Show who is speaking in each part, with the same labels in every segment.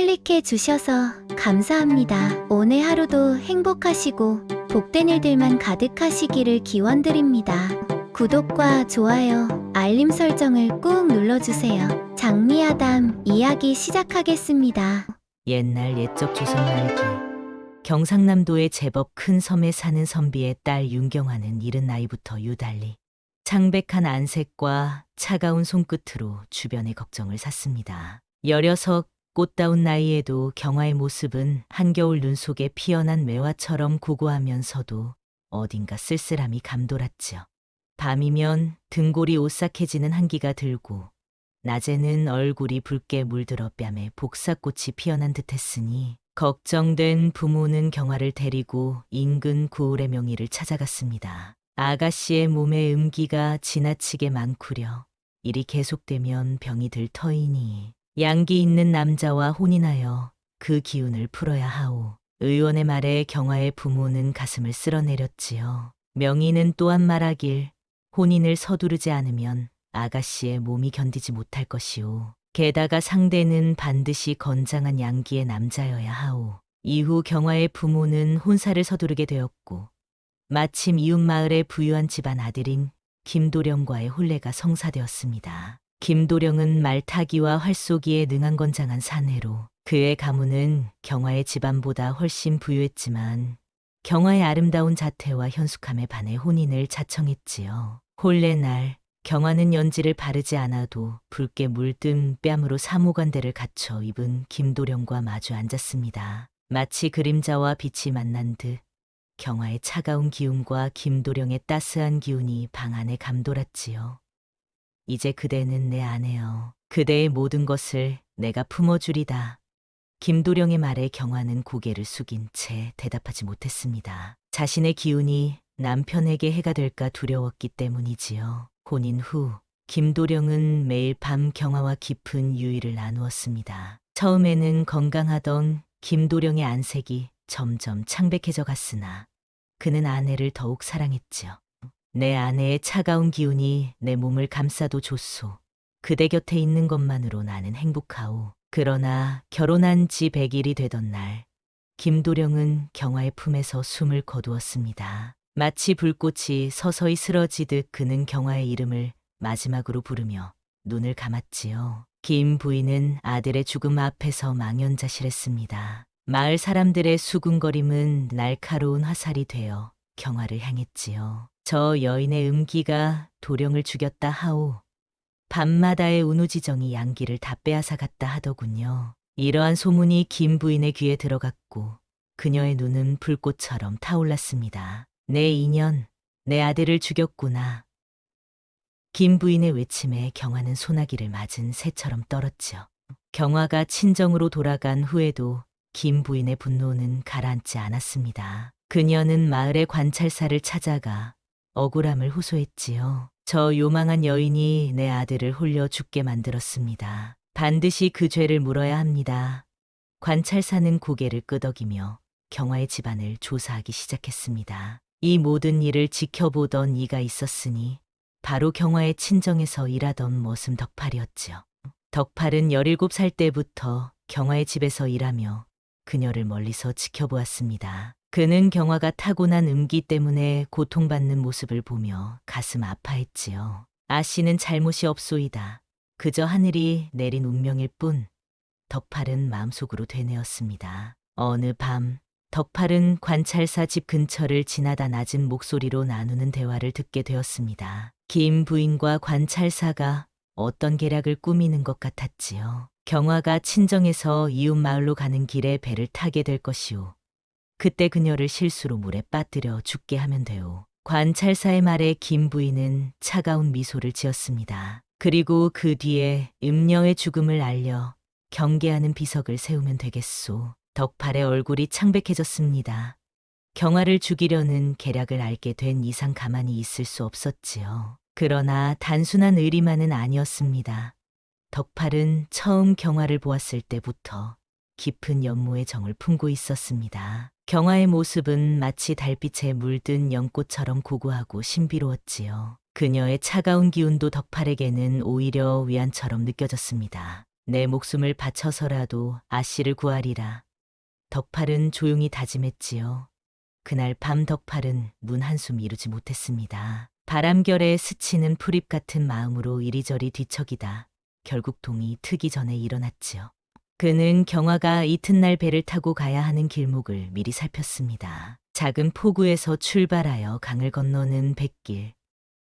Speaker 1: 클릭해 주셔서 감사합니다. 오늘 하루도 행복하시고 복된 일들만 가득하시기를 기원드립니다. 구독과 좋아요, 알림 설정을 꾹 눌러주세요. 장미아담 이야기 시작하겠습니다.
Speaker 2: 옛날 옛적 조선 말기 경상남도의 제법 큰 섬에 사는 선비의 딸 윤경화는 이른 나이부터 유달리 창백한 안색과 차가운 손끝으로 주변의 걱정을 샀습니다. 16 꽃다운 나이에도 경화의 모습은 한겨울 눈 속에 피어난 매화처럼 고고하면서도 어딘가 쓸쓸함이 감돌았지요. 밤이면 등골이 오싹해지는 한기가 들고 낮에는 얼굴이 붉게 물들어 뺨에 복사꽃이 피어난 듯했으니 걱정된 부모는 경화를 데리고 인근 구울의 명의를 찾아갔습니다. 아가씨의 몸에 음기가 지나치게 많구려. 일이 계속되면 병이 들 터이니 양기 있는 남자와 혼인하여 그 기운을 풀어야 하오. 의원의 말에 경화의 부모는 가슴을 쓸어내렸지요. 명의는 또한 말하길 혼인을 서두르지 않으면 아가씨의 몸이 견디지 못할 것이오. 게다가 상대는 반드시 건장한 양기의 남자여야 하오. 이후 경화의 부모는 혼사를 서두르게 되었고 마침 이웃 마을의 부유한 집안 아들인 김도령과의 혼례가 성사되었습니다. 김도령은 말타기와 활쏘기에 능한 건장한 사내로 그의 가문은 경화의 집안보다 훨씬 부유했지만 경화의 아름다운 자태와 현숙함에 반해 혼인을 자청했지요. 혼례 날 경화는 연지를 바르지 않아도 붉게 물든 뺨으로 사모관대를 갖춰 입은 김도령과 마주 앉았습니다. 마치 그림자와 빛이 만난 듯 경화의 차가운 기운과 김도령의 따스한 기운이 방 안에 감돌았지요. 이제 그대는 내 아내여. 그대의 모든 것을 내가 품어주리다. 김도령의 말에 경화는 고개를 숙인 채 대답하지 못했습니다. 자신의 기운이 남편에게 해가 될까 두려웠기 때문이지요. 혼인 후 김도령은 매일 밤 경화와 깊은 유의를 나누었습니다. 처음에는 건강하던 김도령의 안색이 점점 창백해져 갔으나 그는 아내를 더욱 사랑했지요. 내 아내의 차가운 기운이 내 몸을 감싸도 좋소. 그대 곁에 있는 것만으로 나는 행복하오. 그러나 결혼한 지 100일이 되던 날 김도령은 경화의 품에서 숨을 거두었습니다. 마치 불꽃이 서서히 쓰러지듯 그는 경화의 이름을 마지막으로 부르며 눈을 감았지요. 김 부인은 아들의 죽음 앞에서 망연자실했습니다. 마을 사람들의 수군거림은 날카로운 화살이 되어 경화를 향했지요. 저 여인의 음기가 도령을 죽였다 하오. 밤마다의 운우지정이 양기를 다 빼앗아 갔다 하더군요. 이러한 소문이 김 부인의 귀에 들어갔고 그녀의 눈은 불꽃처럼 타올랐습니다. 내 인연, 내 아들을 죽였구나. 김 부인의 외침에 경화는 소나기를 맞은 새처럼 떨었지요. 경화가 친정으로 돌아간 후에도 김 부인의 분노는 가라앉지 않았습니다. 그녀는 마을의 관찰사를 찾아가 억울함을 호소했지요. 저 요망한 여인이 내 아들을 홀려 죽게 만들었습니다. 반드시 그 죄를 물어야 합니다. 관찰사는 고개를 끄덕이며 경화의 집안을 조사하기 시작했습니다. 이 모든 일을 지켜보던 이가 있었으니 바로 경화의 친정에서 일하던 머슴 덕팔이었지요. 덕팔은 17살 때부터 경화의 집에서 일하며 그녀를 멀리서 지켜보았습니다. 그는 경화가 타고난 음기 때문에 고통받는 모습을 보며 가슴 아파했지요. 아씨는 잘못이 없소이다. 그저 하늘이 내린 운명일 뿐. 덕팔은 마음속으로 되뇌었습니다. 어느 밤 덕팔은 관찰사 집 근처를 지나다 낮은 목소리로 나누는 대화를 듣게 되었습니다. 김 부인과 관찰사가 어떤 계략을 꾸미는 것 같았지요. 경화가 친정에서 이웃 마을로 가는 길에 배를 타게 될 것이오. 그때 그녀를 실수로 물에 빠뜨려 죽게 하면 돼오. 관찰사의 말에 김 부인은 차가운 미소를 지었습니다. 그리고 그 뒤에 음녀의 죽음을 알려 경계하는 비석을 세우면 되겠소. 덕팔의 얼굴이 창백해졌습니다. 경화를 죽이려는 계략을 알게 된 이상 가만히 있을 수 없었지요. 그러나 단순한 의리만은 아니었습니다. 덕팔은 처음 경화를 보았을 때부터 깊은 연모의 정을 품고 있었습니다. 경화의 모습은 마치 달빛에 물든 연꽃처럼 고고하고 신비로웠지요. 그녀의 차가운 기운도 덕팔에게는 오히려 위안처럼 느껴졌습니다. 내 목숨을 바쳐서라도 아씨를 구하리라. 덕팔은 조용히 다짐했지요. 그날 밤 덕팔은 눈 한숨 이루지 못했습니다. 바람결에 스치는 풀잎 같은 마음으로 이리저리 뒤척이다 결국 동이 트기 전에 일어났지요. 그는 경화가 이튿날 배를 타고 가야 하는 길목을 미리 살폈습니다. 작은 포구에서 출발하여 강을 건너는 뱃길.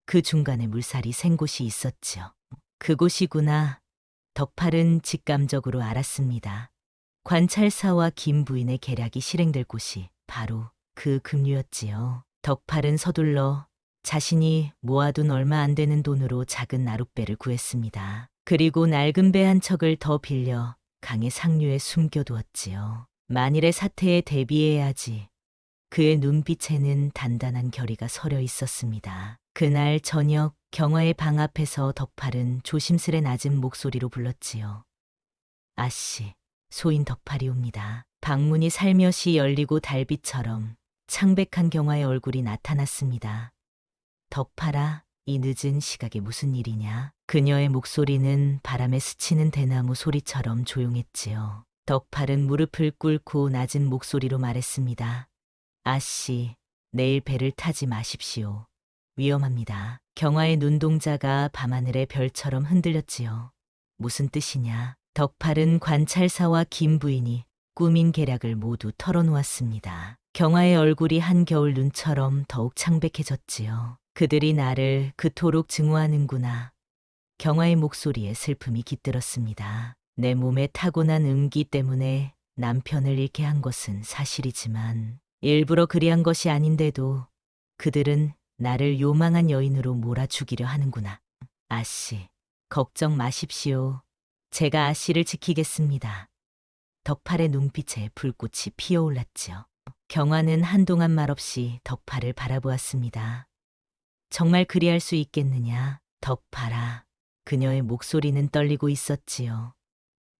Speaker 2: 그 중간에 물살이 샌 곳이 있었지요. 그곳이구나. 덕팔은 직감적으로 알았습니다. 관찰사와 김 부인의 계략이 실행될 곳이 바로 그 급류였지요. 덕팔은 서둘러 자신이 모아둔 얼마 안 되는 돈으로 작은 나룻배를 구했습니다. 그리고 낡은 배 한 척을 더 빌려 강의 상류에 숨겨두었지요. 만일의 사태에 대비해야지. 그의 눈빛에는 단단한 결의가 서려 있었습니다. 그날 저녁 경화의 방 앞에서 덕팔은 조심스레 낮은 목소리로 불렀지요. 아씨, 소인 덕팔이옵니다. 방문이 살며시 열리고 달빛처럼 창백한 경화의 얼굴이 나타났습니다. 덕팔아, 이 늦은 시각에 무슨 일이냐? 그녀의 목소리는 바람에 스치는 대나무 소리처럼 조용했지요. 덕팔은 무릎을 꿇고 낮은 목소리로 말했습니다. 아씨, 내일 배를 타지 마십시오. 위험합니다. 경화의 눈동자가 밤하늘의 별처럼 흔들렸지요. 무슨 뜻이냐? 덕팔은 관찰사와 김 부인이 꾸민 계략을 모두 털어놓았습니다. 경화의 얼굴이 한겨울 눈처럼 더욱 창백해졌지요. 그들이 나를 그토록 증오하는구나. 경화의 목소리에 슬픔이 깃들었습니다. 내 몸에 타고난 음기 때문에 남편을 잃게 한 것은 사실이지만 일부러 그리한 것이 아닌데도 그들은 나를 요망한 여인으로 몰아 죽이려 하는구나. 아씨, 걱정 마십시오. 제가 아씨를 지키겠습니다. 덕팔의 눈빛에 불꽃이 피어올랐지요. 경화는 한동안 말없이 덕팔을 바라보았습니다. 정말 그리할 수 있겠느냐, 덕팔아. 그녀의 목소리는 떨리고 있었지요.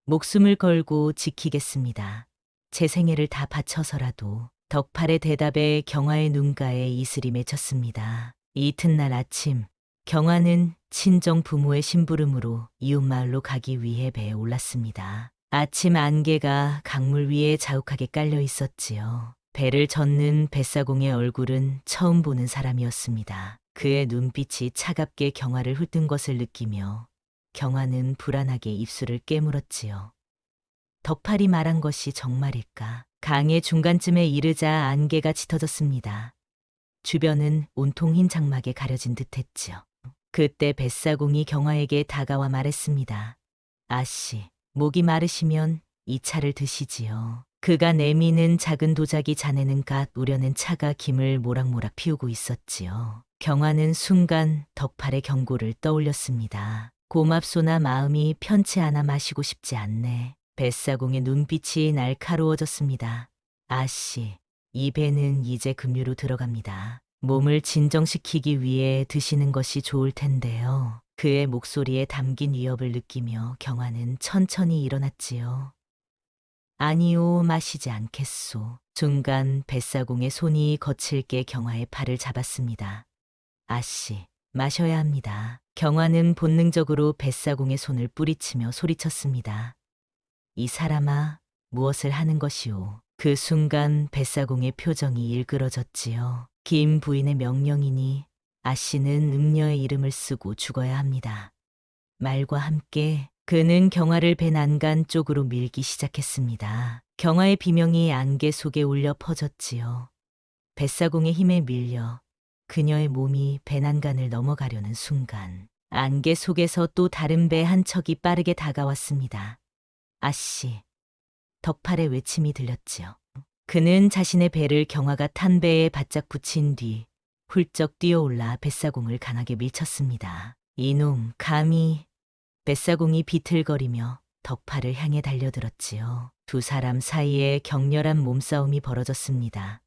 Speaker 2: 목숨을 걸고 지키겠습니다. 제 생애를 다 바쳐서라도. 덕팔의 대답에 경화의 눈가에 이슬이 맺혔습니다. 이튿날 아침, 경화는 친정 부모의 심부름으로 이웃마을로 가기 위해 배에 올랐습니다. 아침 안개가 강물 위에 자욱하게 깔려 있었지요. 배를 젓는 뱃사공의 얼굴은 처음 보는 사람이었습니다. 그의 눈빛이 차갑게 경화를 훑은 것을 느끼며 경화는 불안하게 입술을 깨물었지요. 덕팔이 말한 것이 정말일까? 강의 중간쯤에 이르자 안개가 짙어졌습니다. 주변은 온통 흰 장막에 가려진 듯했지요. 그때 뱃사공이 경화에게 다가와 말했습니다. 아씨, 목이 마르시면 이 차를 드시지요. 그가 내미는 작은 도자기 잔에는 갓 우려낸 차가 김을 모락모락 피우고 있었지요. 경화는 순간 덕팔의 경고를 떠올렸습니다. 고맙소나 마음이 편치 않아 마시고 싶지 않네. 뱃사공의 눈빛이 날카로워졌습니다. 아씨, 이 배는 이제 급류로 들어갑니다. 몸을 진정시키기 위해 드시는 것이 좋을 텐데요. 그의 목소리에 담긴 위협을 느끼며 경화는 천천히 일어났지요. 아니요, 마시지 않겠소. 순간 뱃사공의 손이 거칠게 경화의 팔을 잡았습니다. 아씨, 마셔야 합니다. 경화는 본능적으로 뱃사공의 손을 뿌리치며 소리쳤습니다. 이 사람아, 무엇을 하는 것이오? 그 순간 뱃사공의 표정이 일그러졌지요. 김 부인의 명령이니 아씨는 음녀의 이름을 쓰고 죽어야 합니다. 말과 함께 그는 경화를 배 난간 쪽으로 밀기 시작했습니다. 경화의 비명이 안개 속에 울려 퍼졌지요. 뱃사공의 힘에 밀려 그녀의 몸이 배 난간을 넘어가려는 순간 안개 속에서 또 다른 배 한 척이 빠르게 다가왔습니다. 아씨, 덕팔의 외침이 들렸지요. 그는 자신의 배를 경화가 탄 배에 바짝 붙인 뒤 훌쩍 뛰어올라 뱃사공을 강하게 밀쳤습니다. 이놈, 감히. 뱃사공이 비틀거리며 덕팔을 향해 달려들었지요. 두 사람 사이에 격렬한 몸싸움이 벌어졌습니다.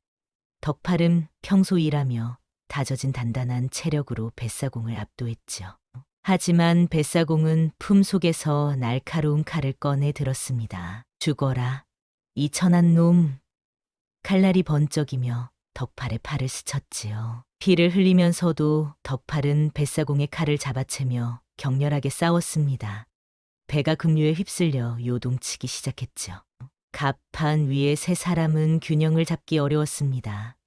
Speaker 2: 덕팔은 평소 일하며 다져진 단단한 체력으로 뱃사공을 압도했지요. 하지만 뱃사공은 품속에서 날카로운 칼을 꺼내 들었습니다. 죽어라, 이 천한 놈. 칼날이 번쩍이며 덕팔의 팔을 스쳤지요. 피를 흘리면서도 덕팔은 뱃사공의 칼을 잡아채며 격렬하게 싸웠습니다. 배가 급류에 휩쓸려 요동치기 시작했죠. 갑판 위에 세 사람은 균형을 잡기 어려웠습니다.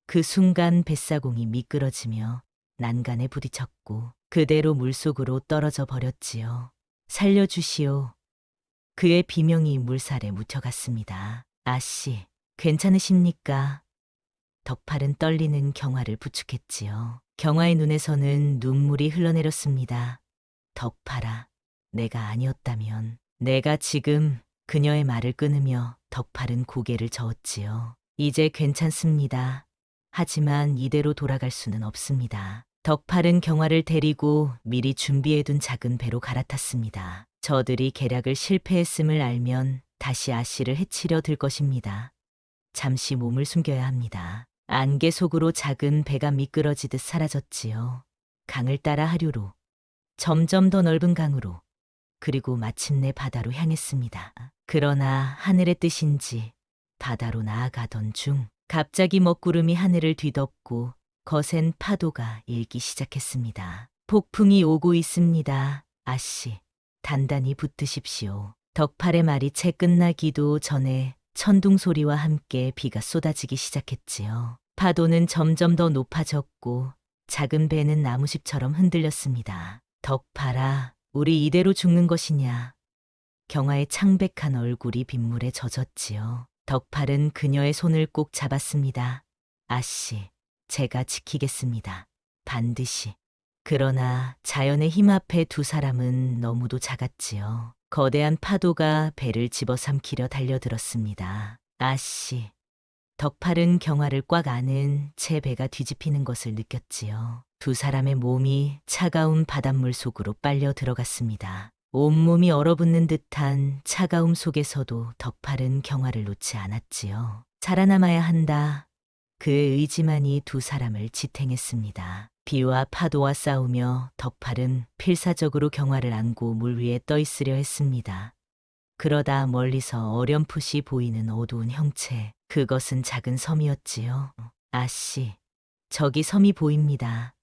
Speaker 2: 그 순간 뱃사공이 미끄러지며 난간에 부딪혔고 그대로 물속으로 떨어져 버렸지요. 살려주시오. 그의 비명이 물살에 묻혀갔습니다. 아씨, 괜찮으십니까? 덕팔은 떨리는 경화를 부축했지요. 경화의 눈에서는 눈물이 흘러내렸습니다. 덕팔아, 내가 아니었다면. 내가 지금 그녀의 말을 끊으며 덕팔은 고개를 저었지요. 이제 괜찮습니다. 하지만 이대로 돌아갈 수는 없습니다. 덕팔은 경화를 데리고 미리 준비해둔 작은 배로 갈아탔습니다. 저들이 계략을 실패했음을 알면 다시 아씨를 해치려 들 것입니다. 잠시 몸을 숨겨야 합니다. 안개 속으로 작은 배가 미끄러지듯 사라졌지요. 강을 따라 하류로, 점점 더 넓은 강으로, 그리고 마침내 바다로 향했습니다. 그러나 하늘의 뜻인지 바다로 나아가던 중 갑자기 먹구름이 하늘을 뒤덮고 거센 파도가 일기 시작했습니다. 폭풍이 오고 있습니다. 아씨, 단단히 붙드십시오. 덕팔의 말이 채 끝나기도 전에 천둥 소리와 함께 비가 쏟아지기 시작했지요. 파도는 점점 더 높아졌고 작은 배는 나무십처럼 흔들렸습니다. 덕팔아, 우리 이대로 죽는 것이냐. 경화의 창백한 얼굴이 빗물에 젖었지요. 덕팔은 그녀의 손을 꼭 잡았습니다. 아씨, 제가 지키겠습니다. 반드시. 그러나 자연의 힘 앞에 두 사람은 너무도 작았지요. 거대한 파도가 배를 집어삼키려 달려들었습니다. 아씨. 덕팔은 경화를 꽉 안은 채 배가 뒤집히는 것을 느꼈지요. 두 사람의 몸이 차가운 바닷물 속으로 빨려 들어갔습니다. 온몸이 얼어붙는 듯한 차가움 속에서도 덕팔은 경화를 놓지 않았지요. 살아남아야 한다. 그의 의지만이 두 사람을 지탱했습니다. 비와 파도와 싸우며 덕팔은 필사적으로 경화를 안고 물 위에 떠 있으려 했습니다. 그러다 멀리서 어렴풋이 보이는 어두운 형체, 그것은 작은 섬이었지요. 아씨, 저기 섬이 보입니다.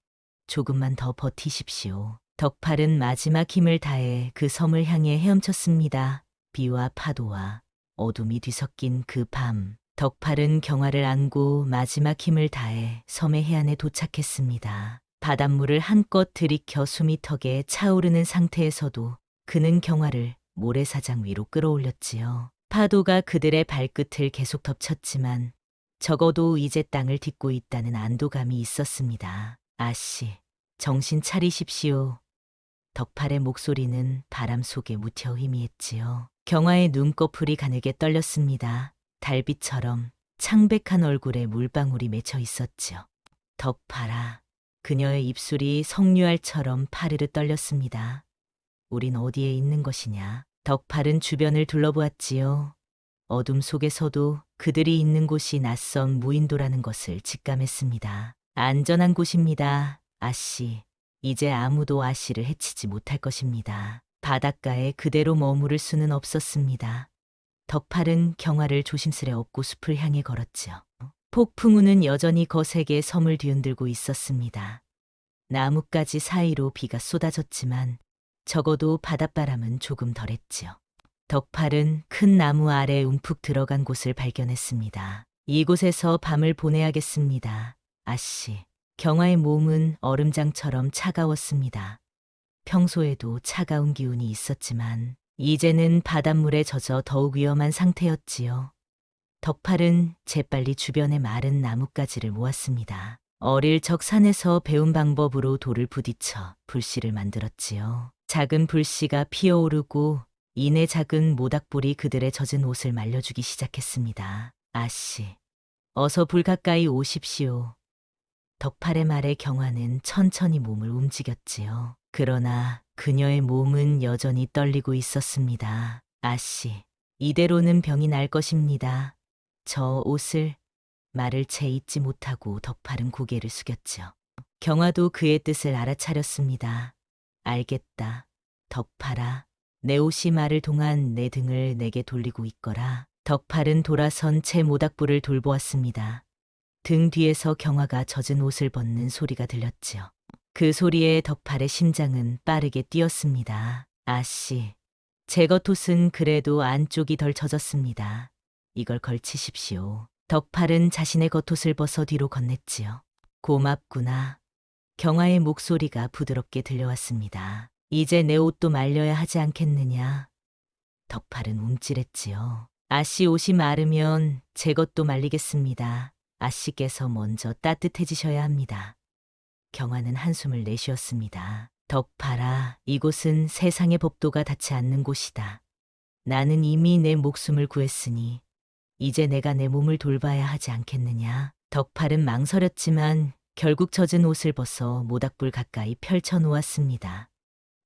Speaker 2: 조금만 더 버티십시오. 덕팔은 마지막 힘을 다해 그 섬을 향해 헤엄쳤습니다. 비와 파도와 어둠이 뒤섞인 그 밤, 덕팔은 경화를 안고 마지막 힘을 다해 섬의 해안에 도착했습니다. 바닷물을 한껏 들이켜 숨이 턱에 차오르는 상태에서도 그는 경화를 모래사장 위로 끌어올렸지요. 파도가 그들의 발끝을 계속 덮쳤지만 적어도 이제 땅을 딛고 있다는 안도감이 있었습니다. 아씨, 정신 차리십시오. 덕팔의 목소리는 바람 속에 묻혀 희미했지요. 경화의 눈꺼풀이 가늘게 떨렸습니다. 달빛처럼 창백한 얼굴에 물방울이 맺혀 있었지요. 덕팔아, 그녀의 입술이 석류알처럼 파르르 떨렸습니다. 우린 어디에 있는 것이냐? 덕팔은 주변을 둘러보았지요. 어둠 속에서도 그들이 있는 곳이 낯선 무인도라는 것을 직감했습니다. 안전한 곳입니다, 아씨. 이제 아무도 아씨를 해치지 못할 것입니다. 바닷가에 그대로 머무를 수는 없었습니다. 덕팔은 경화를 조심스레 업고 숲을 향해 걸었지요. 폭풍우는 여전히 거세게 섬을 뒤흔들고 있었습니다. 나뭇가지 사이로 비가 쏟아졌지만 적어도 바닷바람은 조금 덜했지요. 덕팔은 큰 나무 아래 움푹 들어간 곳을 발견했습니다. 이곳에서 밤을 보내야겠습니다. 아씨. 경화의 몸은 얼음장처럼 차가웠습니다. 평소에도 차가운 기운이 있었지만 이제는 바닷물에 젖어 더욱 위험한 상태였지요. 덕팔은 재빨리 주변의 마른 나뭇가지를 모았습니다. 어릴 적 산에서 배운 방법으로 돌을 부딪혀 불씨를 만들었지요. 작은 불씨가 피어오르고 이내 작은 모닥불이 그들의 젖은 옷을 말려주기 시작했습니다. 아씨, 어서 불 가까이 오십시오. 덕팔의 말에 경화는 천천히 몸을 움직였지요. 그러나 그녀의 몸은 여전히 떨리고 있었습니다. 아씨, 이대로는 병이 날 것입니다. 저 옷을. 말을 채 잊지 못하고 덕팔은 고개를 숙였죠. 경화도 그의 뜻을 알아차렸습니다. 알겠다. 덕팔아, 내 옷이 마를 동안 내 등을 내게 돌리고 있거라. 덕팔은 돌아선 채 모닥불을 돌보았습니다. 등 뒤에서 경화가 젖은 옷을 벗는 소리가 들렸지요. 그 소리에 덕팔의 심장은 빠르게 뛰었습니다. 아씨, 제 겉옷은 그래도 안쪽이 덜 젖었습니다. 이걸 걸치십시오. 덕팔은 자신의 겉옷을 벗어 뒤로 건넸지요. 고맙구나. 경아의 목소리가 부드럽게 들려왔습니다. 이제 내 옷도 말려야 하지 않겠느냐. 덕팔은 움찔했지요. 아씨 옷이 마르면 제 것도 말리겠습니다. 아씨께서 먼저 따뜻해지셔야 합니다. 경아는 한숨을 내쉬었습니다. 덕팔아, 이곳은 세상의 법도가 닿지 않는 곳이다. 나는 이미 내 목숨을 구했으니 이제 내가 내 몸을 돌봐야 하지 않겠느냐. 덕팔은 망설였지만 결국 젖은 옷을 벗어 모닥불 가까이 펼쳐 놓았습니다.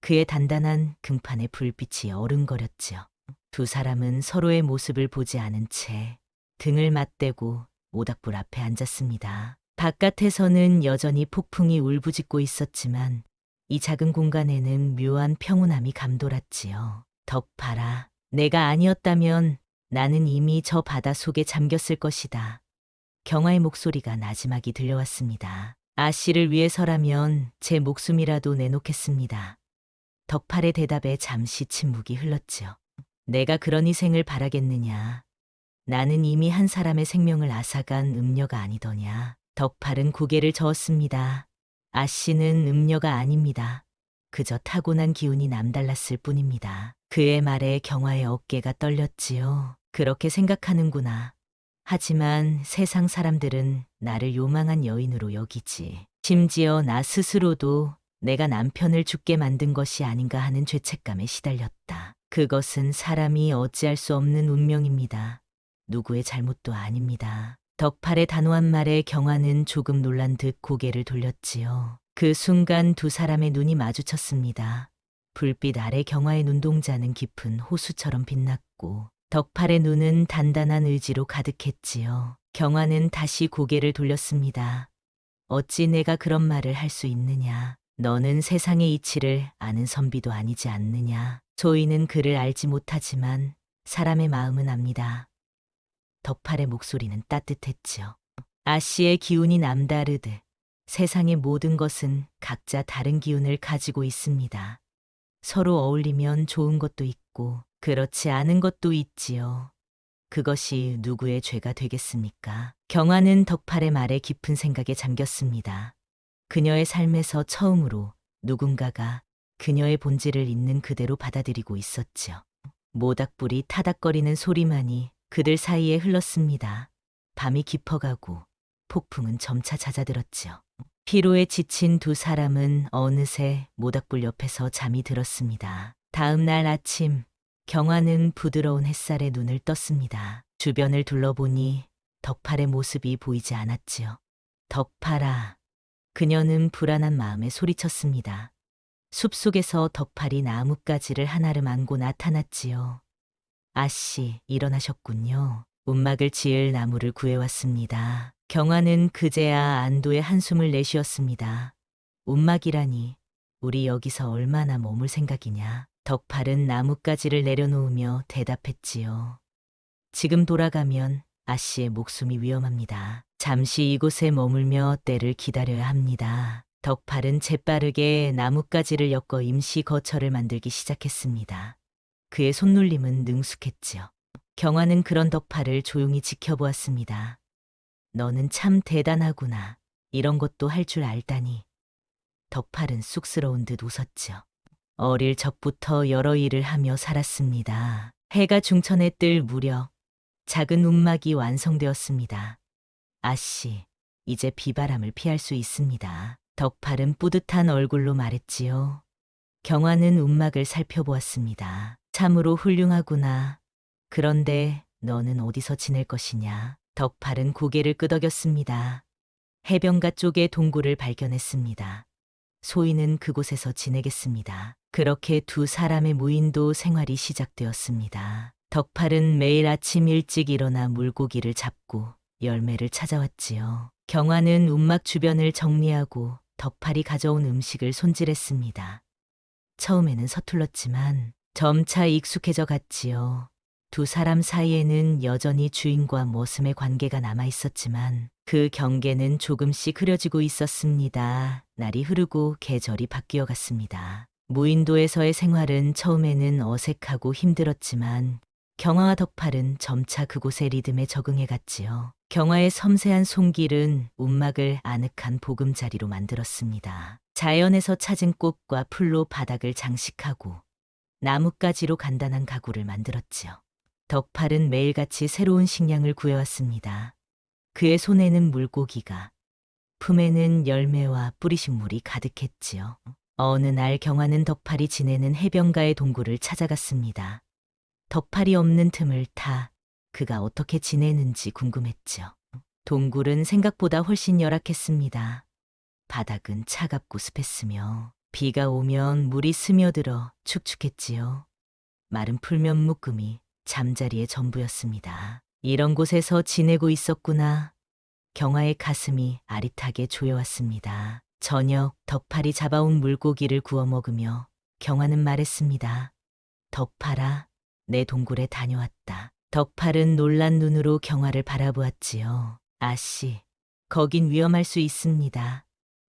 Speaker 2: 그의 단단한 등판에 불빛이 어른거렸지요. 두 사람은 서로의 모습을 보지 않은 채 등을 맞대고 모닥불 앞에 앉았습니다. 바깥에서는 여전히 폭풍이 울부짖고 있었지만 이 작은 공간에는 묘한 평온함이 감돌았지요. 덕팔아, 내가 아니었다면 나는 이미 저 바다 속에 잠겼을 것이다. 경아의 목소리가 나지막이 들려왔습니다. 아씨를 위해서라면 제 목숨이라도 내놓겠습니다. 덕팔의 대답에 잠시 침묵이 흘렀지요. 내가 그런 희생을 바라겠느냐. 나는 이미 한 사람의 생명을 앗아간 음녀가 아니더냐. 덕팔은 고개를 저었습니다. 아씨는 음녀가 아닙니다. 그저 타고난 기운이 남달랐을 뿐입니다. 그의 말에 경아의 어깨가 떨렸지요. 그렇게 생각하는구나. 하지만 세상 사람들은 나를 요망한 여인으로 여기지. 심지어 나 스스로도 내가 남편을 죽게 만든 것이 아닌가 하는 죄책감에 시달렸다. 그것은 사람이 어찌할 수 없는 운명입니다. 누구의 잘못도 아닙니다. 덕팔의 단호한 말에 경아는 조금 놀란 듯 고개를 돌렸지요. 그 순간 두 사람의 눈이 마주쳤습니다. 불빛 아래 경아의 눈동자는 깊은 호수처럼 빛났고 덕팔의 눈은 단단한 의지로 가득했지요. 경아는 다시 고개를 돌렸습니다. 어찌 내가 그런 말을 할 수 있느냐. 너는 세상의 이치를 아는 선비도 아니지 않느냐. 저희는 그를 알지 못하지만 사람의 마음은 압니다. 덕팔의 목소리는 따뜻했지요. 아씨의 기운이 남다르듯 세상의 모든 것은 각자 다른 기운을 가지고 있습니다. 서로 어울리면 좋은 것도 있고 그렇지 않은 것도 있지요. 그것이 누구의 죄가 되겠습니까? 경아는 덕팔의 말에 깊은 생각에 잠겼습니다. 그녀의 삶에서 처음으로 누군가가 그녀의 본질을 있는 그대로 받아들이고 있었지요. 모닥불이 타닥거리는 소리만이 그들 사이에 흘렀습니다. 밤이 깊어가고 폭풍은 점차 잦아들었지요. 피로에 지친 두 사람은 어느새 모닥불 옆에서 잠이 들었습니다. 다음 날 아침 경아는 부드러운 햇살에 눈을 떴습니다. 주변을 둘러보니 덕팔의 모습이 보이지 않았지요. 덕팔아. 그녀는 불안한 마음에 소리쳤습니다. 숲속에서 덕팔이 나뭇가지를 하나름 안고 나타났지요. 아씨, 일어나셨군요. 움막을 지을 나무를 구해왔습니다. 경아는 그제야 안도의 한숨을 내쉬었습니다. 움막이라니, 우리 여기서 얼마나 머물 생각이냐. 덕팔은 나뭇가지를 내려놓으며 대답했지요. 지금 돌아가면 아씨의 목숨이 위험합니다. 잠시 이곳에 머물며 때를 기다려야 합니다. 덕팔은 재빠르게 나뭇가지를 엮어 임시 거처를 만들기 시작했습니다. 그의 손놀림은 능숙했지요. 경아는 그런 덕팔을 조용히 지켜보았습니다. 너는 참 대단하구나. 이런 것도 할 줄 알다니. 덕팔은 쑥스러운 듯 웃었지요. 어릴 적부터 여러 일을 하며 살았습니다. 해가 중천에 뜰 무렵 작은 움막이 완성되었습니다. 아씨, 이제 비바람을 피할 수 있습니다. 덕팔은 뿌듯한 얼굴로 말했지요. 경아는 움막을 살펴보았습니다. 참으로 훌륭하구나. 그런데 너는 어디서 지낼 것이냐? 덕팔은 고개를 끄덕였습니다. 해변가 쪽에 동굴을 발견했습니다. 소인은 그곳에서 지내겠습니다. 그렇게 두 사람의 무인도 생활이 시작되었습니다. 덕팔은 매일 아침 일찍 일어나 물고기를 잡고 열매를 찾아왔지요. 경아는 움막 주변을 정리하고 덕팔이 가져온 음식을 손질했습니다. 처음에는 서툴렀지만 점차 익숙해져 갔지요. 두 사람 사이에는 여전히 주인과 머슴의 관계가 남아 있었지만 그 경계는 조금씩 흐려지고 있었습니다. 날이 흐르고 계절이 바뀌어 갔습니다. 무인도에서의 생활은 처음에는 어색하고 힘들었지만 경화와 덕팔은 점차 그곳의 리듬에 적응해 갔지요. 경화의 섬세한 손길은 움막을 아늑한 보금자리로 만들었습니다. 자연에서 찾은 꽃과 풀로 바닥을 장식하고 나뭇가지로 간단한 가구를 만들었지요. 덕팔은 매일같이 새로운 식량을 구해왔습니다. 그의 손에는 물고기가, 품에는 열매와 뿌리식물이 가득했지요. 어느 날 경화는 덕팔이 지내는 해변가의 동굴을 찾아갔습니다. 덕팔이 없는 틈을 타 그가 어떻게 지내는지 궁금했죠. 동굴은 생각보다 훨씬 열악했습니다. 바닥은 차갑고 습했으며 비가 오면 물이 스며들어 축축했지요. 마른 풀면 묶음이 잠자리의 전부였습니다. 이런 곳에서 지내고 있었구나. 경화의 가슴이 아릿하게 조여왔습니다. 저녁 덕팔이 잡아온 물고기를 구워 먹으며 경화는 말했습니다. 덕팔아, 내 동굴에 다녀왔다. 덕팔은 놀란 눈으로 경화를 바라보았지요. 아씨, 거긴 위험할 수 있습니다.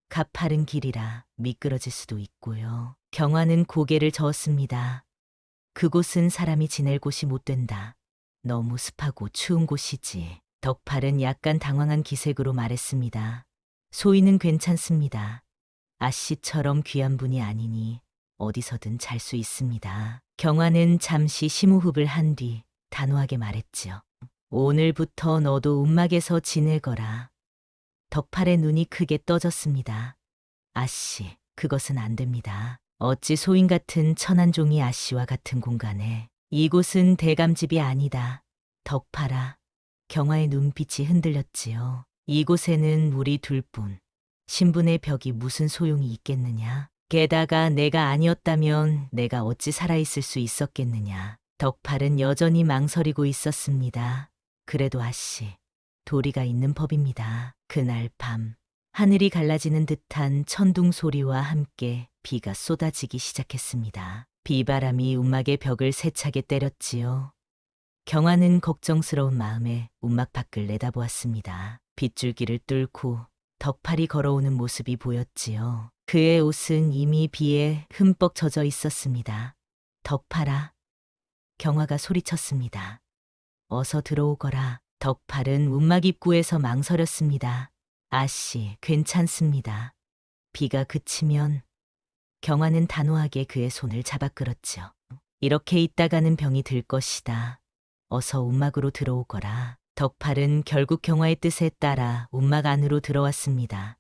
Speaker 2: 가파른 길이라 미끄러질 수도 있고요. 경화는 고개를 저었습니다. 그곳은 사람이 지낼 곳이 못 된다. 너무 습하고 추운 곳이지. 덕팔은 약간 당황한 기색으로 말했습니다. 소희는 괜찮습니다. 아씨처럼 귀한 분이 아니니 어디서든 잘 수 있습니다. 경화는 잠시 심호흡을 한 뒤 단호하게 말했지요. 오늘부터 너도 움막에서 지내거라. 덕팔의 눈이 크게 떠졌습니다. 아씨, 그것은 안 됩니다. 어찌 소인 같은 천한 종이 아씨와 같은 공간에. 이곳은 대감집이 아니다. 덕팔아. 경화의 눈빛이 흔들렸지요. 이곳에는 우리 둘뿐. 신분의 벽이 무슨 소용이 있겠느냐. 게다가 내가 아니었다면 내가 어찌 살아있을 수 있었겠느냐. 덕팔은 여전히 망설이고 있었습니다. 그래도 아씨, 도리가 있는 법입니다. 그날 밤, 하늘이 갈라지는 듯한 천둥 소리와 함께 비가 쏟아지기 시작했습니다. 비바람이 움막의 벽을 세차게 때렸지요. 경화는 걱정스러운 마음에 움막 밖을 내다보았습니다. 빗줄기를 뚫고 덕팔이 걸어오는 모습이 보였지요. 그의 옷은 이미 비에 흠뻑 젖어 있었습니다. 덕팔아. 경화가 소리쳤습니다. 어서 들어오거라. 덕팔은 움막 입구에서 망설였습니다. 아씨, 괜찮습니다. 비가 그치면. 경화는 단호하게 그의 손을 잡아 끌었죠. 이렇게 있다가는 병이 들 것이다. 어서 움막으로 들어오거라. 덕팔은 결국 경화의 뜻에 따라 움막 안으로 들어왔습니다.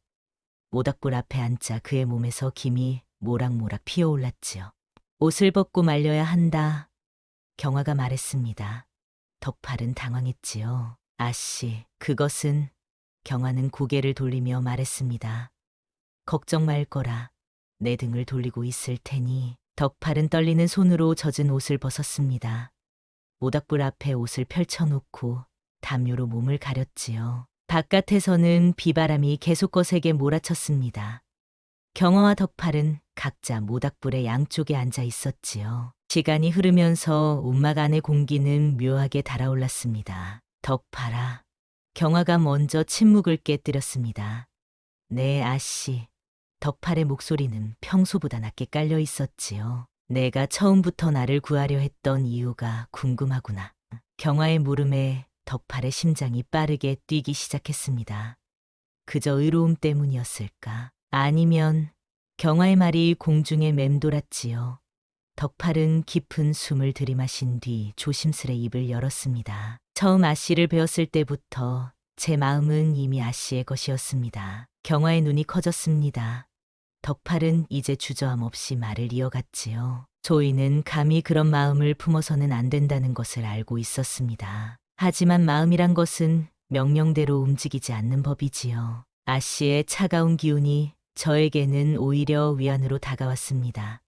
Speaker 2: 모닥불 앞에 앉자 그의 몸에서 김이 모락모락 피어올랐지요. 옷을 벗고 말려야 한다. 경화가 말했습니다. 덕팔은 당황했지요. 아씨, 그것은. 경화는 고개를 돌리며 말했습니다. 걱정 말 거라. 내 등을 돌리고 있을 테니. 덕팔은 떨리는 손으로 젖은 옷을 벗었습니다. 모닥불 앞에 옷을 펼쳐놓고 담요로 몸을 가렸지요. 바깥에서는 비바람이 계속 거세게 몰아쳤습니다. 경화와 덕팔은 각자 모닥불의 양쪽에 앉아 있었지요. 시간이 흐르면서 움막 안의 공기는 묘하게 달아올랐습니다. 덕팔아. 경화가 먼저 침묵을 깨뜨렸습니다. 네, 아씨. 덕팔의 목소리는 평소보다 낮게 깔려 있었지요. 내가 처음부터 나를 구하려 했던 이유가 궁금하구나. 경화의 물음에 덕팔의 심장이 빠르게 뛰기 시작했습니다. 그저 의로움 때문이었을까? 아니면 경화의 말이 공중에 맴돌았지요. 덕팔은 깊은 숨을 들이마신 뒤 조심스레 입을 열었습니다. 처음 아씨를 배웠을 때부터 제 마음은 이미 아씨의 것이었습니다. 경화의 눈이 커졌습니다. 덕팔은 이제 주저함 없이 말을 이어갔지요. 조이는 감히 그런 마음을 품어서는 안 된다는 것을 알고 있었습니다. 하지만 마음이란 것은 명령대로 움직이지 않는 법이지요. 아씨의 차가운 기운이 저에게는 오히려 위안으로 다가왔습니다.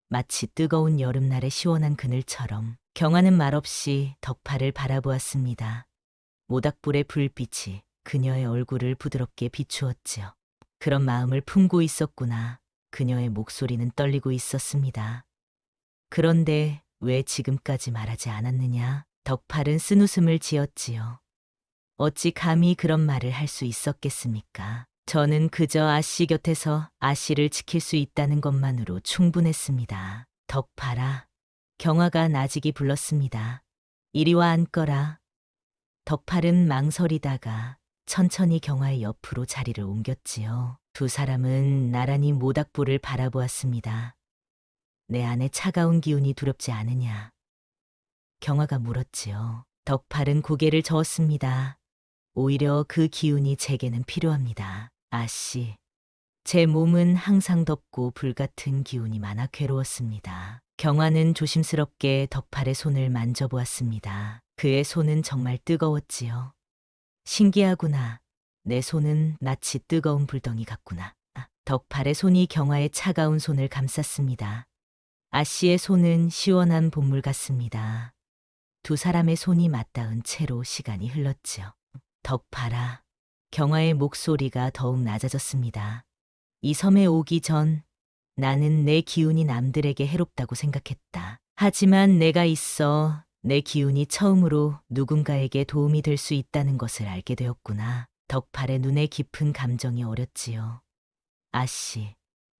Speaker 2: 마치 뜨거운 여름날의 시원한 그늘처럼. 경화는 말없이 덕팔을 바라보았습니다. 모닥불의 불빛이 그녀의 얼굴을 부드럽게 비추었지요. 그런 마음을 품고 있었구나. 그녀의 목소리는 떨리고 있었습니다. 그런데 왜 지금까지 말하지 않았느냐? 덕팔은 쓴웃음을 지었지요. 어찌 감히 그런 말을 할 수 있었겠습니까? 저는 그저 아씨 곁에서 아씨를 지킬 수 있다는 것만으로 충분했습니다. 덕팔아. 경화가 나직이 불렀습니다. 이리 와 앉거라. 덕팔은 망설이다가 천천히 경화의 옆으로 자리를 옮겼지요. 두 사람은 나란히 모닥불을 바라보았습니다. 내 안에 차가운 기운이 두렵지 않으냐? 경화가 물었지요. 덕팔은 고개를 저었습니다. 오히려 그 기운이 제게는 필요합니다. 아씨. 제 몸은 항상 덥고 불같은 기운이 많아 괴로웠습니다. 경화는 조심스럽게 덕팔의 손을 만져보았습니다. 그의 손은 정말 뜨거웠지요. 신기하구나. 내 손은 마치 뜨거운 불덩이 같구나. 덕팔의 손이 경화의 차가운 손을 감쌌습니다. 아씨의 손은 시원한 봄물 같습니다. 두 사람의 손이 맞닿은 채로 시간이 흘렀지요. 덕팔아. 경화의 목소리가 더욱 낮아졌습니다. 이 섬에 오기 전 나는 내 기운이 남들에게 해롭다고 생각했다. 하지만 내가 있어 내 기운이 처음으로 누군가에게 도움이 될 수 있다는 것을 알게 되었구나. 덕팔의 눈에 깊은 감정이 어렸지요. 아씨,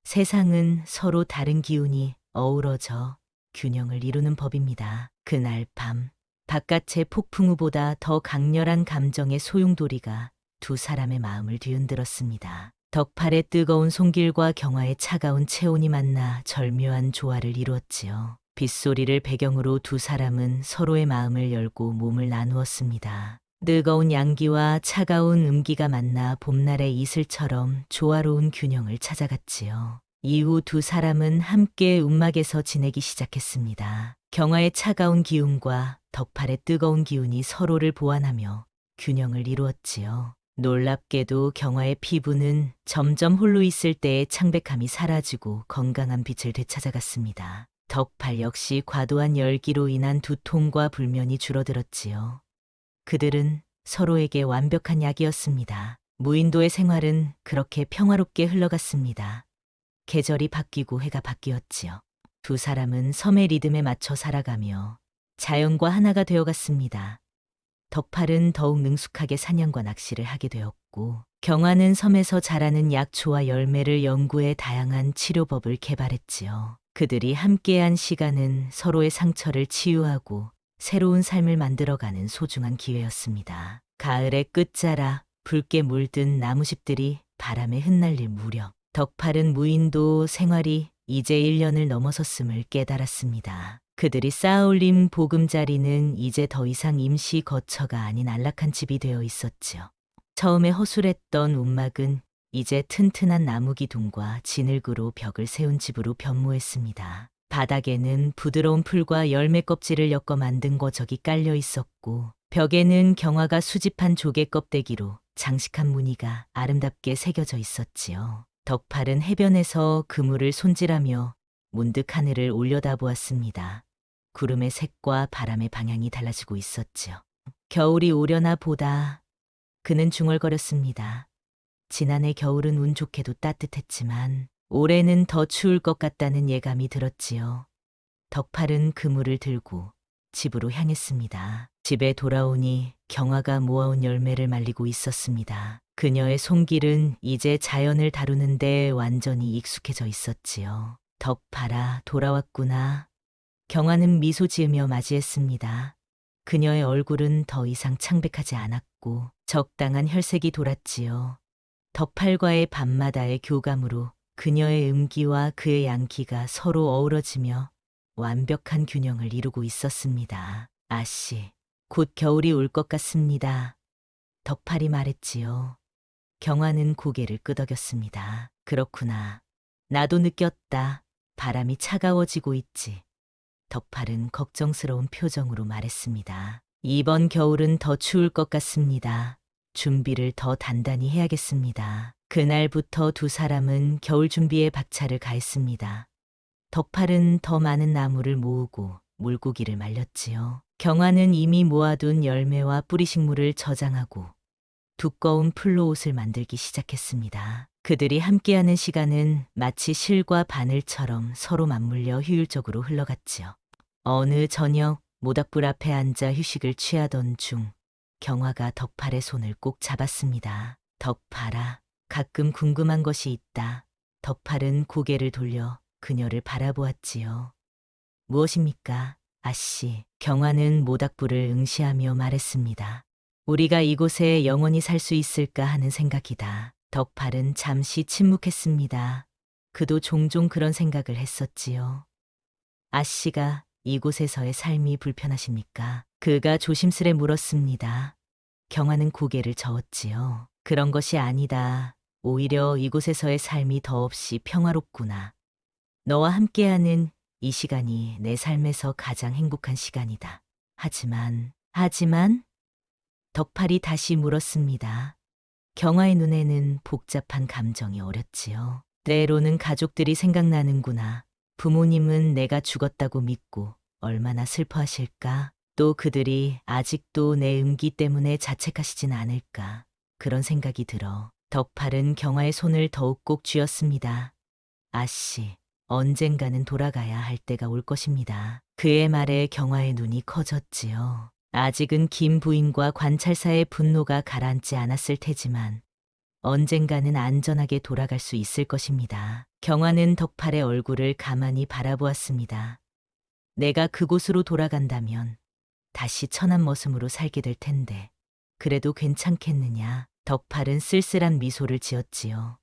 Speaker 2: 세상은 서로 다른 기운이 어우러져 균형을 이루는 법입니다. 그날 밤, 바깥의 폭풍우보다 더 강렬한 감정의 소용돌이가 두 사람의 마음을 뒤흔들었습니다. 덕팔의 뜨거운 손길과 경화의 차가운 체온이 만나 절묘한 조화를 이루었지요. 빗소리를 배경으로 두 사람은 서로의 마음을 열고 몸을 나누었습니다. 뜨거운 양기와 차가운 음기가 만나 봄날의 이슬처럼 조화로운 균형을 찾아갔지요. 이후 두 사람은 함께 움막에서 지내기 시작했습니다. 경화의 차가운 기운과 덕팔의 뜨거운 기운이 서로를 보완하며 균형을 이루었지요. 놀랍게도 경화의 피부는 점점 홀로 있을 때의 창백함이 사라지고 건강한 빛을 되찾아갔습니다. 덕팔 역시 과도한 열기로 인한 두통과 불면이 줄어들었지요. 그들은 서로에게 완벽한 약이었습니다. 무인도의 생활은 그렇게 평화롭게 흘러갔습니다. 계절이 바뀌고 해가 바뀌었지요. 두 사람은 섬의 리듬에 맞춰 살아가며 자연과 하나가 되어갔습니다. 덕팔은 더욱 능숙하게 사냥과 낚시를 하게 되었고, 경화는 섬에서 자라는 약초와 열매를 연구해 다양한 치료법을 개발했지요. 그들이 함께한 시간은 서로의 상처를 치유하고 새로운 삶을 만들어가는 소중한 기회였습니다. 가을의 끝자락, 붉게 물든 나무숲들이 바람에 흩날릴 무렵, 덕팔은 무인도 생활이 이제 1년을 넘어섰음을 깨달았습니다. 그들이 쌓아올린 보금자리는 이제 더 이상 임시 거처가 아닌 안락한 집이 되어 있었지요. 처음에 허술했던 움막은 이제 튼튼한 나무 기둥과 진흙으로 벽을 세운 집으로 변모했습니다. 바닥에는 부드러운 풀과 열매 껍질을 엮어 만든 거적이 깔려 있었고, 벽에는 경화가 수집한 조개 껍데기로 장식한 무늬가 아름답게 새겨져 있었지요. 덕팔은 해변에서 그물을 손질하며 문득 하늘을 올려다보았습니다. 구름의 색과 바람의 방향이 달라지고 있었지요. 겨울이 오려나 보다. 그는 중얼거렸습니다. 지난해 겨울은 운 좋게도 따뜻했지만 올해는 더 추울 것 같다는 예감이 들었지요. 덕팔은 그물을 들고 집으로 향했습니다. 집에 돌아오니 경화가 모아온 열매를 말리고 있었습니다. 그녀의 손길은 이제 자연을 다루는데 완전히 익숙해져 있었지요. 덕팔아, 돌아왔구나. 경화는 미소 지으며 맞이했습니다. 그녀의 얼굴은 더 이상 창백하지 않았고 적당한 혈색이 돌았지요. 덕팔과의 밤마다의 교감으로 그녀의 음기와 그의 양기가 서로 어우러지며 완벽한 균형을 이루고 있었습니다. 아씨, 곧 겨울이 올 것 같습니다. 덕팔이 말했지요. 경화는 고개를 끄덕였습니다. 그렇구나. 나도 느꼈다. 바람이 차가워지고 있지. 덕팔은 걱정스러운 표정으로 말했습니다. 이번 겨울은 더 추울 것 같습니다. 준비를 더 단단히 해야겠습니다. 그날부터 두 사람은 겨울 준비에 박차를 가했습니다. 덕팔은 더 많은 나무를 모으고 물고기를 말렸지요. 경화는 이미 모아둔 열매와 뿌리식물을 저장하고 두꺼운 풀로 옷을 만들기 시작했습니다. 그들이 함께하는 시간은 마치 실과 바늘처럼 서로 맞물려 효율적으로 흘러갔지요. 어느 저녁 모닥불 앞에 앉아 휴식을 취하던 중 경화가 덕팔의 손을 꼭 잡았습니다. 덕팔아, 가끔 궁금한 것이 있다. 덕팔은 고개를 돌려 그녀를 바라보았지요. 무엇입니까, 아씨? 경화는 모닥불을 응시하며 말했습니다. 우리가 이곳에 영원히 살 수 있을까 하는 생각이다. 덕팔은 잠시 침묵했습니다. 그도 종종 그런 생각을 했었지요. 아씨가 이곳에서의 삶이 불편하십니까? 그가 조심스레 물었습니다. 경화는 고개를 저었지요. 그런 것이 아니다. 오히려 이곳에서의 삶이 더없이 평화롭구나. 너와 함께하는 이 시간이 내 삶에서 가장 행복한 시간이다. 하지만, 덕팔이 다시 물었습니다. 경화의 눈에는 복잡한 감정이 어렸지요. 때로는 가족들이 생각나는구나. 부모님은 내가 죽었다고 믿고 얼마나 슬퍼하실까? 또 그들이 아직도 내 음기 때문에 자책하시진 않을까? 그런 생각이 들어 덕팔은 경화의 손을 더욱 꼭 쥐었습니다. 아씨, 언젠가는 돌아가야 할 때가 올 것입니다. 그의 말에 경화의 눈이 커졌지요. 아직은 김 부인과 관찰사의 분노가 가라앉지 않았을 테지만 언젠가는 안전하게 돌아갈 수 있을 것입니다. 경화는 덕팔의 얼굴을 가만히 바라보았습니다. 내가 그곳으로 돌아간다면 다시 천한 머슴으로 살게 될 텐데 그래도 괜찮겠느냐? 덕팔은 쓸쓸한 미소를 지었지요.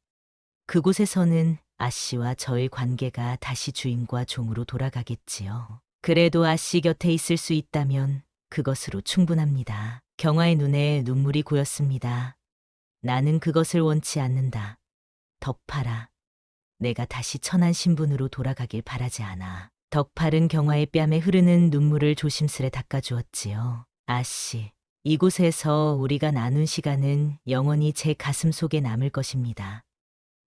Speaker 2: 그곳에서는 아씨와 저의 관계가 다시 주인과 종으로 돌아가겠지요. 그래도 아씨 곁에 있을 수 있다면 그것으로 충분합니다. 경화의 눈에 눈물이 고였습니다. 나는 그것을 원치 않는다. 덕팔아, 내가 다시 천한 신분으로 돌아가길 바라지 않아. 덕팔은 경화의 뺨에 흐르는 눈물을 조심스레 닦아주었지요. 아씨, 이곳에서 우리가 나눈 시간은 영원히 제 가슴 속에 남을 것입니다.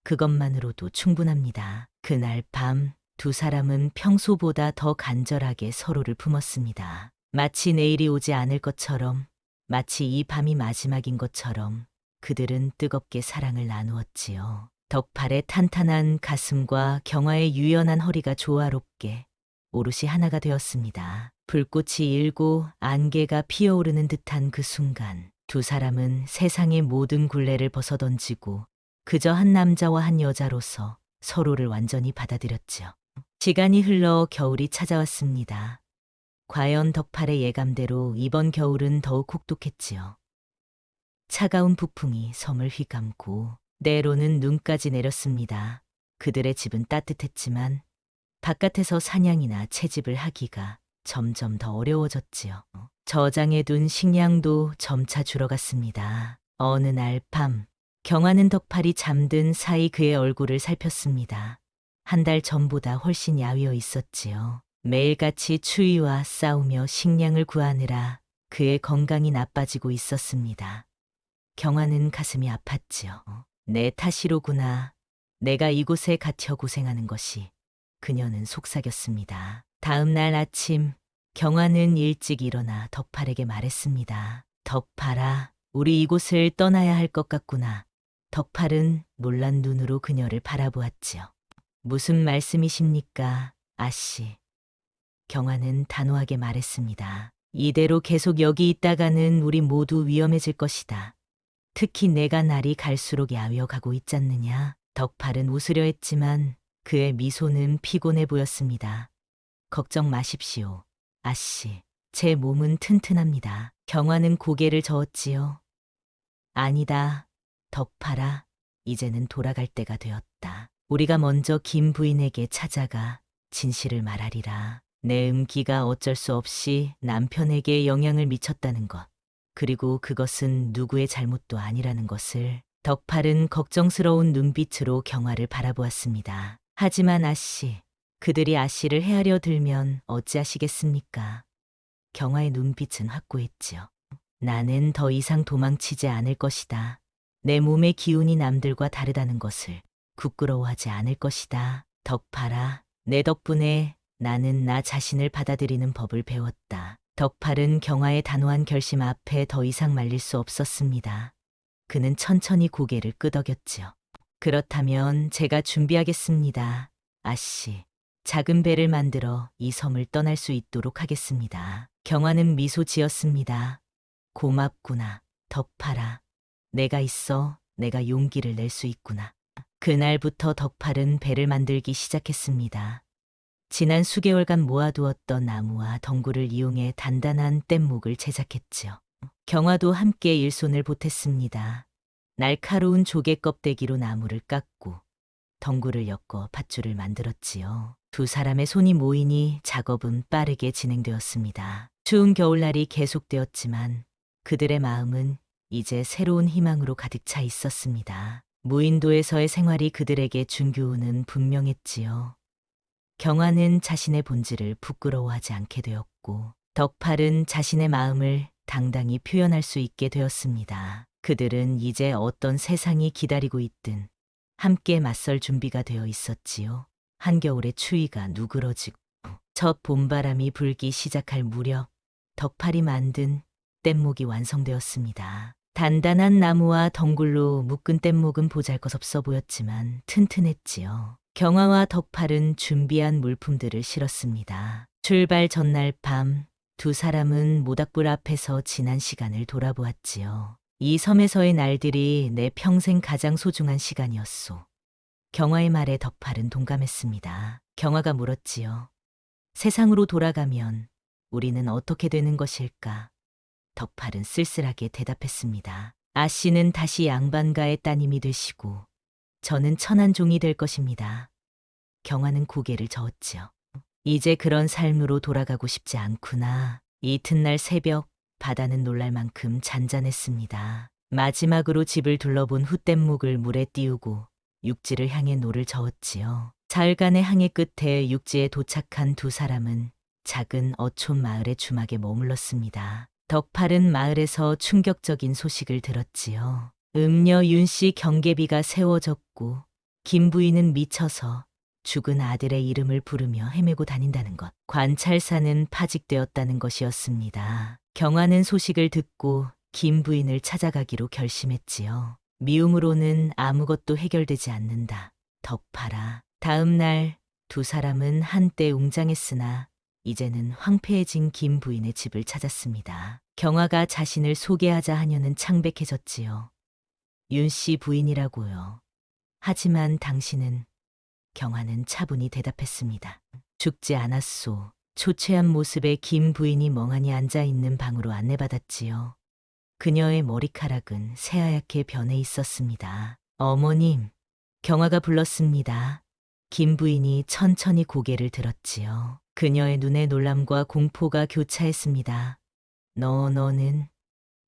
Speaker 2: 그것만으로도 충분합니다. 그날 밤 두 사람은 평소보다 더 간절하게 서로를 품었습니다. 마치 내일이 오지 않을 것처럼, 마치 이 밤이 마지막인 것처럼 그들은 뜨겁게 사랑을 나누었지요. 덕팔의 탄탄한 가슴과 경화의 유연한 허리가 조화롭게 오롯이 하나가 되었습니다. 불꽃이 일고 안개가 피어오르는 듯한 그 순간 두 사람은 세상의 모든 굴레를 벗어던지고 그저 한 남자와 한 여자로서 서로를 완전히 받아들였지요. 시간이 흘러 겨울이 찾아왔습니다. 과연 덕팔의 예감대로 이번 겨울은 더욱 혹독했지요. 차가운 북풍이 섬을 휘감고 때로는 눈까지 내렸습니다. 그들의 집은 따뜻했지만 바깥에서 사냥이나 채집을 하기가 점점 더 어려워졌지요. 저장해 둔 식량도 점차 줄어갔습니다. 어느 날 밤, 경화는 덕팔이 잠든 사이 그의 얼굴을 살폈습니다. 한 달 전보다 훨씬 야위어 있었지요. 매일같이 추위와 싸우며 식량을 구하느라 그의 건강이 나빠지고 있었습니다. 경화는 가슴이 아팠지요. 내 탓이로구나. 내가 이곳에 갇혀 고생하는 것이. 그녀는 속삭였습니다. 다음 날 아침, 경화는 일찍 일어나 덕팔에게 말했습니다. 덕팔아, 우리 이곳을 떠나야 할 것 같구나. 덕팔은 놀란 눈으로 그녀를 바라보았지요. 무슨 말씀이십니까, 아씨? 경화는 단호하게 말했습니다. 이대로 계속 여기 있다가는 우리 모두 위험해질 것이다. 특히 내가 날이 갈수록 야위어가고 있잖느냐. 덕팔은 웃으려 했지만 그의 미소는 피곤해 보였습니다. 걱정 마십시오, 아씨. 제 몸은 튼튼합니다. 경화는 고개를 저었지요. 아니다, 덕팔아. 이제는 돌아갈 때가 되었다. 우리가 먼저 김 부인에게 찾아가 진실을 말하리라. 내 음기가 어쩔 수 없이 남편에게 영향을 미쳤다는 것. 그리고 그것은 누구의 잘못도 아니라는 것을. 덕팔은 걱정스러운 눈빛으로 경화를 바라보았습니다. 하지만 아씨, 그들이 아씨를 헤아려 들면 어찌하시겠습니까? 경화의 눈빛은 확고했지요. 나는 더 이상 도망치지 않을 것이다. 내 몸의 기운이 남들과 다르다는 것을 부끄러워하지 않을 것이다. 덕팔아, 내 덕분에 나는 나 자신을 받아들이는 법을 배웠다. 덕팔은 경화의 단호한 결심 앞에 더 이상 말릴 수 없었습니다. 그는 천천히 고개를 끄덕였지요. 그렇다면 제가 준비하겠습니다. 아씨, 작은 배를 만들어 이 섬을 떠날 수 있도록 하겠습니다. 경화는 미소 지었습니다. 고맙구나, 덕팔아. 내가 있어 내가 용기를 낼 수 있구나. 그날부터 덕팔은 배를 만들기 시작했습니다. 지난 수개월간 모아두었던 나무와 덩굴을 이용해 단단한 뗏목을 제작했지요. 경화도 함께 일손을 보탰습니다. 날카로운 조개 껍데기로 나무를 깎고 덩굴을 엮어 밧줄을 만들었지요. 두 사람의 손이 모이니 작업은 빠르게 진행되었습니다. 추운 겨울날이 계속되었지만 그들의 마음은 이제 새로운 희망으로 가득 차 있었습니다. 무인도에서의 생활이 그들에게 준 교훈은 분명했지요. 경화는 자신의 본질을 부끄러워하지 않게 되었고 덕팔은 자신의 마음을 당당히 표현할 수 있게 되었습니다. 그들은 이제 어떤 세상이 기다리고 있든 함께 맞설 준비가 되어 있었지요. 한겨울의 추위가 누그러지고 첫 봄바람이 불기 시작할 무렵 덕팔이 만든 뗏목이 완성되었습니다. 단단한 나무와 덩굴로 묶은 뗏목은 보잘것없어 보였지만 튼튼했지요. 경화와 덕팔은 준비한 물품들을 실었습니다. 출발 전날 밤 두 사람은 모닥불 앞에서 지난 시간을 돌아보았지요. 이 섬에서의 날들이 내 평생 가장 소중한 시간이었소. 경화의 말에 덕팔은 동감했습니다. 경화가 물었지요. 세상으로 돌아가면 우리는 어떻게 되는 것일까? 덕팔은 쓸쓸하게 대답했습니다. 아씨는 다시 양반가의 따님이 되시고 저는 천한종이 될 것입니다. 경화는 고개를 저었지요. 이제 그런 삶으로 돌아가고 싶지 않구나. 이튿날 새벽 바다는 놀랄 만큼 잔잔했습니다. 마지막으로 집을 둘러본 후 뗏목을 물에 띄우고 육지를 향해 노를 저었지요. 사흘간의 항해 끝에 육지에 도착한 두 사람은 작은 어촌 마을의 주막에 머물렀습니다. 덕팔은 마을에서 충격적인 소식을 들었지요. 음녀 윤씨 경계비가 세워졌고 김 부인은 미쳐서 죽은 아들의 이름을 부르며 헤매고 다닌다는 것. 관찰사는 파직되었다는 것이었습니다. 경화는 소식을 듣고 김 부인을 찾아가기로 결심했지요. 미움으로는 아무것도 해결되지 않는다. 덕팔아. 다음 날 두 사람은 한때 웅장했으나 이제는 황폐해진 김 부인의 집을 찾았습니다. 경화가 자신을 소개하자 하녀는 창백해졌지요. 윤씨 부인이라고요. 하지만 당신은 경화는 차분히 대답했습니다. 죽지 않았소. 초췌한 모습의 김 부인이 멍하니 앉아있는 방으로 안내받았지요. 그녀의 머리카락은 새하얗게 변해 있었습니다. 어머님, 경화가 불렀습니다. 김 부인이 천천히 고개를 들었지요. 그녀의 눈에 놀람과 공포가 교차했습니다. 너는?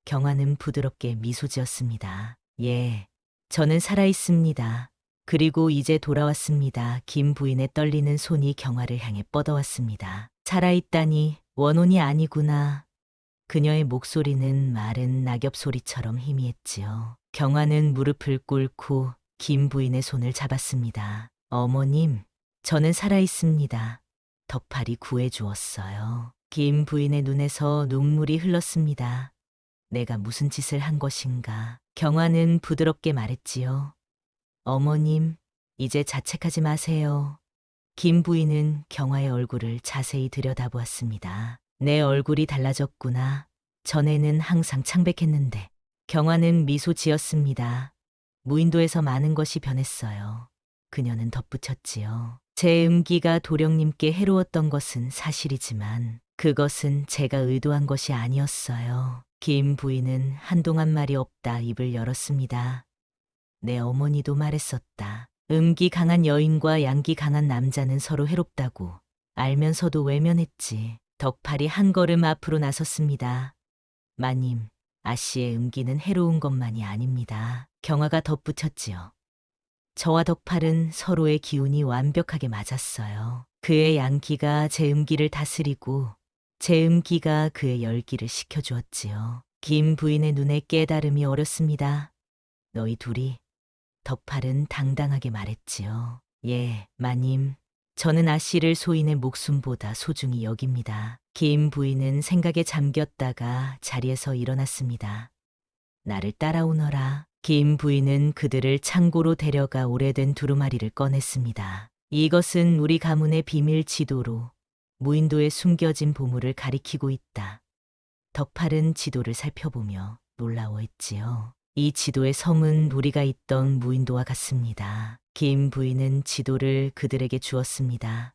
Speaker 2: 경화는 부드럽게 미소 지었습니다. 예, 저는 살아있습니다. 그리고 이제 돌아왔습니다. 김 부인의 떨리는 손이 경화를 향해 뻗어왔습니다. 살아있다니 원혼이 아니구나. 그녀의 목소리는 마른 낙엽 소리처럼 희미했지요. 경화는 무릎을 꿇고 김 부인의 손을 잡았습니다. 어머님, 저는 살아있습니다. 덕팔이 구해주었어요. 김 부인의 눈에서 눈물이 흘렀습니다. 내가 무슨 짓을 한 것인가? 경화는 부드럽게 말했지요. 어머님, 이제 자책하지 마세요. 김 부인은 경화의 얼굴을 자세히 들여다보았습니다. 내 얼굴이 달라졌구나. 전에는 항상 창백했는데. 경화는 미소 지었습니다. 무인도에서 많은 것이 변했어요. 그녀는 덧붙였지요. 제 음기가 도령님께 해로웠던 것은 사실이지만 그것은 제가 의도한 것이 아니었어요. 김 부인은 한동안 말이 없다 입을 열었습니다. 내 어머니도 말했었다. 음기 강한 여인과 양기 강한 남자는 서로 해롭다고 알면서도 외면했지. 덕팔이 한 걸음 앞으로 나섰습니다. 마님, 아씨의 음기는 해로운 것만이 아닙니다. 경화가 덧붙였지요. 저와 덕팔은 서로의 기운이 완벽하게 맞았어요. 그의 양기가 제 음기를 다스리고 제 음기가 그의 열기를 식혀주었지요. 김 부인의 눈에 깨달음이 어렸습니다. 너희 둘이. 덕팔은 당당하게 말했지요. 예, 마님. 저는 아씨를 소인의 목숨보다 소중히 여깁니다. 김 부인은 생각에 잠겼다가 자리에서 일어났습니다. 나를 따라오너라. 김 부인은 그들을 창고로 데려가 오래된 두루마리를 꺼냈습니다. 이것은 우리 가문의 비밀 지도로 무인도에 숨겨진 보물을 가리키고 있다. 덕팔은 지도를 살펴보며 놀라워했지요. 이 지도의 섬은 우리가 있던 무인도와 같습니다. 김 부인은 지도를 그들에게 주었습니다.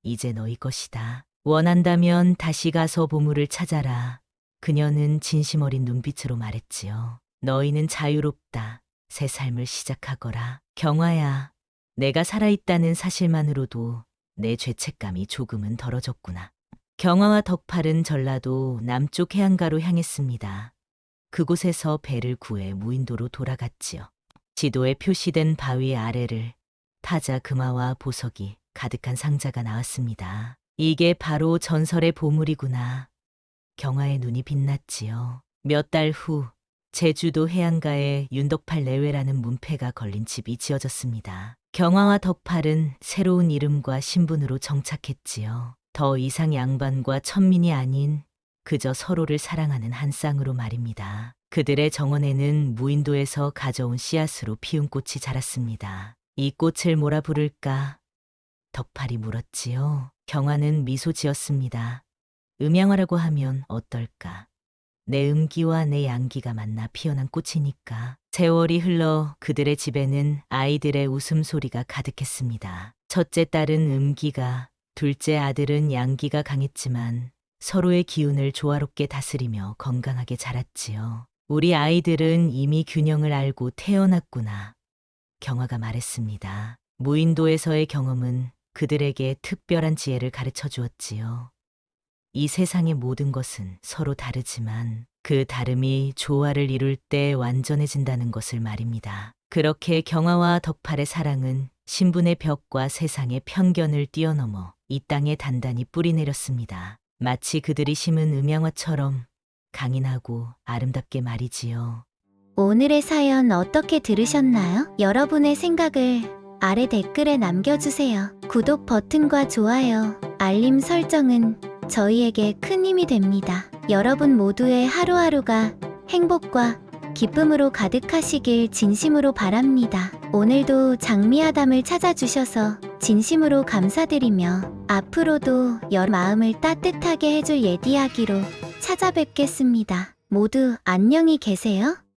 Speaker 2: 이제 너희 것이다. 원한다면 다시 가서 보물을 찾아라. 그녀는 진심 어린 눈빛으로 말했지요. 너희는 자유롭다. 새 삶을 시작하거라. 경화야, 내가 살아있다는 사실만으로도 내 죄책감이 조금은 덜어졌구나. 경화와 덕팔은 전라도 남쪽 해안가로 향했습니다. 그곳에서 배를 구해 무인도로 돌아갔지요. 지도에 표시된 바위 아래를 타자 금화와 보석이 가득한 상자가 나왔습니다. 이게 바로 전설의 보물이구나. 경화의 눈이 빛났지요. 몇 달 후 제주도 해안가에 윤덕팔 내외라는 문패가 걸린 집이 지어졌습니다. 경화와 덕팔은 새로운 이름과 신분으로 정착했지요. 더 이상 양반과 천민이 아닌 그저 서로를 사랑하는 한 쌍으로 말입니다. 그들의 정원에는 무인도에서 가져온 씨앗으로 피운 꽃이 자랐습니다. 이 꽃을 뭐라 부를까? 덕팔이 물었지요. 경화는 미소 지었습니다. 음양화라고 하면 어떨까? 내 음기와 내 양기가 만나 피어난 꽃이니까. 세월이 흘러 그들의 집에는 아이들의 웃음소리가 가득했습니다. 첫째 딸은 음기가, 둘째 아들은 양기가 강했지만 서로의 기운을 조화롭게 다스리며 건강하게 자랐지요. 우리 아이들은 이미 균형을 알고 태어났구나. 경화가 말했습니다. 무인도에서의 경험은 그들에게 특별한 지혜를 가르쳐 주었지요. 이 세상의 모든 것은 서로 다르지만 그 다름이 조화를 이룰 때 완전해진다는 것을 말입니다. 그렇게 경화와 덕팔의 사랑은 신분의 벽과 세상의 편견을 뛰어넘어 이 땅에 단단히 뿌리내렸습니다. 마치 그들이 심은 음양화처럼 강인하고 아름답게 말이지요.
Speaker 1: 오늘의 사연 어떻게 들으셨나요? 여러분의 생각을 아래 댓글에 남겨주세요. 구독 버튼과 좋아요, 알림 설정은 저희에게 큰 힘이 됩니다. 여러분 모두의 하루하루가 행복과 기쁨으로 가득하시길 진심으로 바랍니다. 오늘도 장미아담을 찾아주셔서 진심으로 감사드리며 앞으로도 여러 마음을 따뜻하게 해줄 예디하기로 찾아뵙겠습니다. 모두 안녕히 계세요.